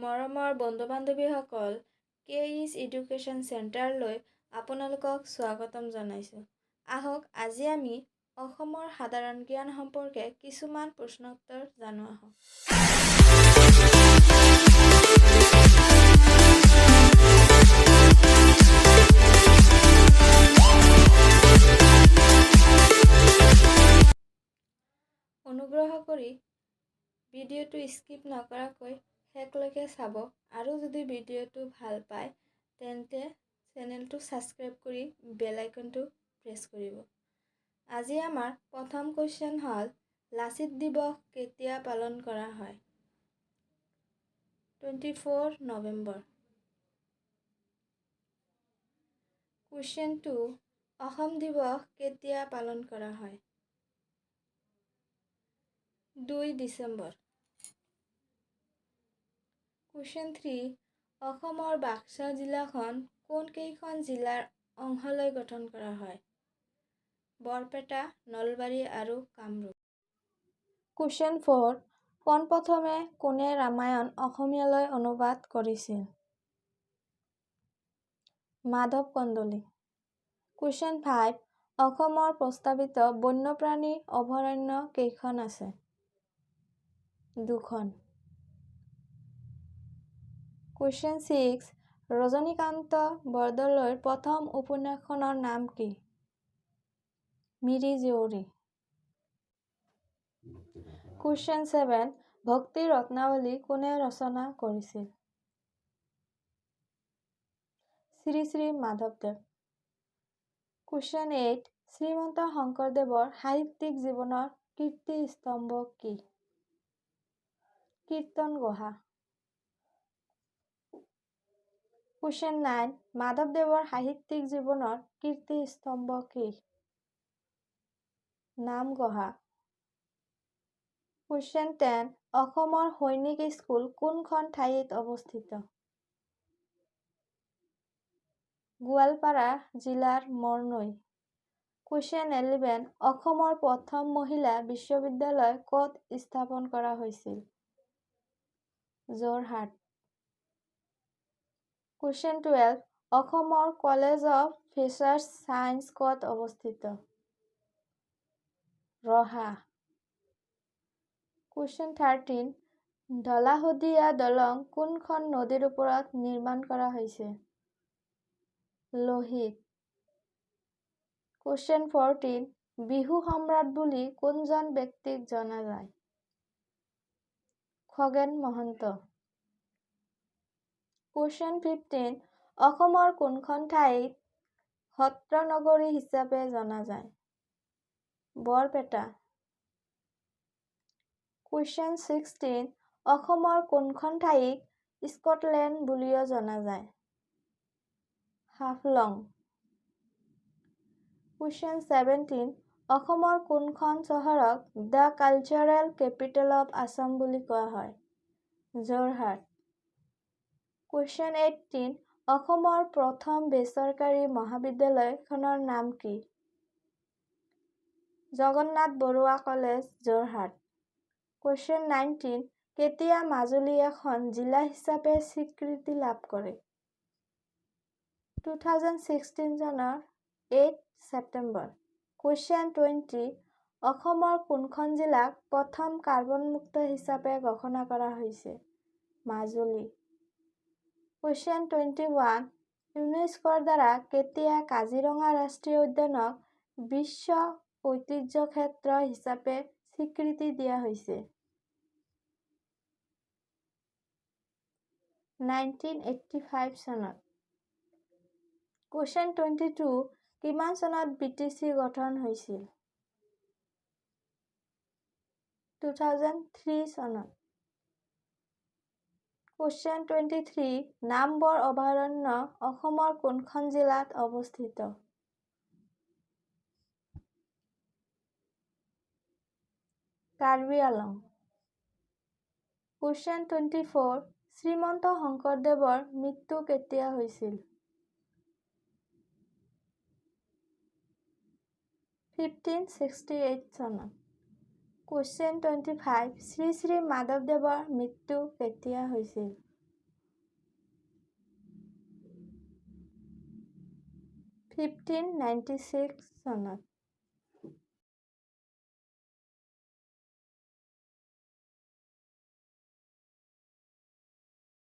মৰমৰ বন্ধু-বান্ধৱীসকল, case education চেণ্টাৰলৈ আপোনালোকক স্বাগতম জনাইছোঁ। আহক আজি আমি অসমৰ সাধাৰণ জ্ঞান সম্পৰ্কে কিছুমান প্ৰশ্নোত্তৰ জানো আহক। অনুগ্ৰহ কৰি ভিডিঅ'টো স্কিপ নকৰাকৈ শেষলৈকে চাব আৰু যদি ভিডিঅ'টো ভাল পায় তেন্তে চেনেলটো ছাবস্ক্ৰাইব কৰি বেল আইকনটো প্ৰেছ কৰিব। আজি আমাৰ প্ৰথম কুৱেশ্যন হ'ল লাচিত দিৱস কেতিয়া পালন কৰা হয়? 24 নৱেম্বৰ। কুৱেশ্যন 2 অসম দিৱস কেতিয়া পালন কৰা হয়? 2 ডিচেম্বৰ। কুৱেশ্যন 3 অসমৰ বাক্সা জিলাখন কোনকেইখন জিলাৰ অংশলৈ গঠন কৰা হয়? বৰপেটা, নলবাৰী আৰু কামৰূপ। কুৱেশ্যন 4 পোনপ্ৰথমে কোনে ৰামায়ণ অসমীয়ালৈ অনুবাদ কৰিছিল? মাধৱ কন্দলী। কুৱেশ্যন 5 অসমৰ প্ৰস্তাৱিত বন্যপ্ৰাণী অভয়াৰণ্য কেইখন আছে? 2খন। কুৱেশ্যন 6 ৰজনীকান্ত বৰদলৈৰ প্ৰথম উপন্যাসখনৰ নাম কি? মিৰি জীয়ৰী। কুৱেশ্যন 7 ভক্তি ৰত্নাৱলী কোনে ৰচনা কৰিছিল? শ্ৰী শ্ৰী মাধৱদেৱ। কুৱেশ্যন 8 শ্ৰীমন্ত শংকৰদেৱৰ সাহিত্যিক জীৱনৰ কীৰ্তিস্তম্ভ কি? কীৰ্তন ঘোষা। কুৱেশ্যন 9 মাধৱদেৱৰ সাহিত্যিক জীৱনৰ কীৰ্তিস্তম্ভ কি? নামঘোষা। কুৱেশ্যন 10 অসমৰ সৈনিক স্কুল কোনখন ঠাইত অৱস্থিত? গোৱালপাৰা জিলাৰ মৰনৈ। কুৱেশ্যন 11 অসমৰ প্ৰথম মহিলা বিশ্ববিদ্যালয় ক'ত স্থাপন কৰা হৈছিল? যোৰহাট। কুৱেশ্যন 12 অসমৰ কলেজ অৱ ফিচাৰ্ছ ছায়েন্স ক'ত অৱস্থিত? ৰহা। কুৱেশ্যন 13 ঢলা শদিয়া দলং কোনখন নদীৰ ওপৰত নিৰ্মাণ কৰা হৈছে? লোহিত। কুৱেশ্যন 14 বিহু সম্ৰাট বুলি কোনজন ব্যক্তিক জনা যায়? খগেন মহন্ত। কুৱেশ্যন 15 অসমৰ কোনখন ঠাইক সত্ৰ নগৰী হিচাপে জনা যায়? বৰপেটা। কুৱেশ্যন 16 অসমৰ কোনখন ঠাইক স্কটলেণ্ড বুলিও জনা যায়? হাফলং। কুৱেশ্যন 17 অসমৰ কোনখন চহৰক the cultural capital of Assam বুলি কোৱা হয়? যোৰহাট। কুৱেশ্যন 18 অসমৰ প্ৰথম বেচৰকাৰী মহাবিদ্যালয়খনৰ নাম কি? জগন্নাথ বৰুৱা কলেজ, যোৰহাট। কুৱেশ্যন 19 কেতিয়া মাজুলী এখন জিলা হিচাপে স্বীকৃতি লাভ কৰে? 2016 চনৰ 8 ছেপ্টেম্বৰ। কুৱেশ্যন 20 অসমৰ কোনখন জিলাক প্ৰথম কাৰ্বনমুক্ত হিচাপে ঘোষণা কৰা হৈছে? মাজুলী। কুৱেশ্যন 21 ইউনেস্কোৰ দ্বাৰা কেতিয়া কাজিৰঙা ৰাষ্ট্ৰীয় উদ্যানক বিশ্ব ঐতিহ্য ক্ষেত্ৰ হিচাপে স্বীকৃতি দিয়া হৈছে? 1985 চনত। কুৱেশ্যন 22 কিমান চনত BTC গঠন হৈছিল? 2003 চনত। কুৱেশ্যন 23 নামবৰ অভয়াৰণ্য অসমৰ কোনখন জিলাত অৱস্থিত? কাৰ্বি আংলং। কুৱেশ্যন 24 শ্ৰীমন্ত শংকৰদেৱৰ মৃত্যু কেতিয়া হৈছিল? 1568 চনত। কুৱেশ্যন 25 শ্ৰী শ্ৰী মাধৱদেৱৰ মৃত্যু কেতিয়া হৈছিল? 1596 চনত।